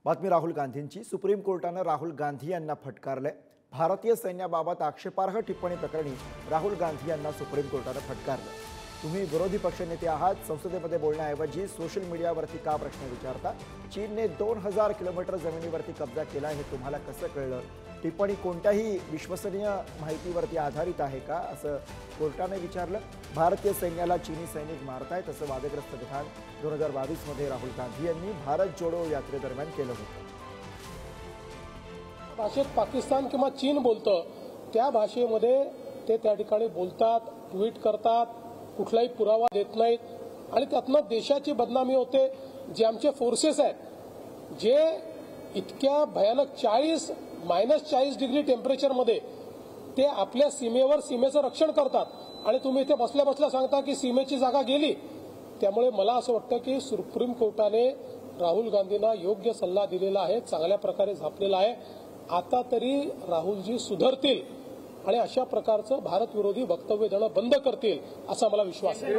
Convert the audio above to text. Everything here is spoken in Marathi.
बातमी राहुल गांधींची। सुप्रीम कोर्टानं राहुल गांधी यांना फटकारलंय। भारतीय सैन्याबाबत आक्षेपार्ह टिप्पणी प्रकरणी राहुल गांधी यांना सुप्रीम कोर्टानं फटकारलं। तुम्ही विरोधी पक्षनेते आहात, संसदेमध्ये बोलण्याऐवजी सोशल मीडियावरती का प्रश्न विचारता? चीनने 2000 किलोमीटर जमिनीवरती कब्जा केला हे तुम्हाला कसं कळलं? टिप्पणी कोणत्याही विश्वसनीय माहितीवरती आधारित आहे का, असं कोर्टाने विचारलं। भारतीय सैन्याला चीनी सैनिक मारतायत असं वादग्रस्त विधान 2022 मध्ये राहुल गांधी यांनी भारत जोडो यात्रेदरम्यान केलं होतं। भाषेत पाकिस्तान किंवा चीन बोलतं त्या भाषेमध्ये ते त्या ठिकाणी बोलतात, ट्विट करतात, कुठलाही पुरावा देत नाहीत आणि त्यातनं देशाची बदनामी होते। जे आमचे फोर्सेस आहेत जे इतक्या भयानक -40 डिग्री टेम्परेचरमध्ये ते आपल्या सीमेचं रक्षण करतात आणि तुम्ही इथे बसल्या बसल्या सांगता की सीमेची जागा गेली। त्यामुळे मला असं वाटतं की सुप्रीम कोर्टाने राहुल गांधींना योग्य सल्ला दिलेला आहे, चांगल्या प्रकारे झापलेला आहे। आता तरी राहुलजी सुधरतील आणि अशा प्रकारचं भारत विरोधी वक्तव्य देणं बंद करतील असा मला विश्वास आहे।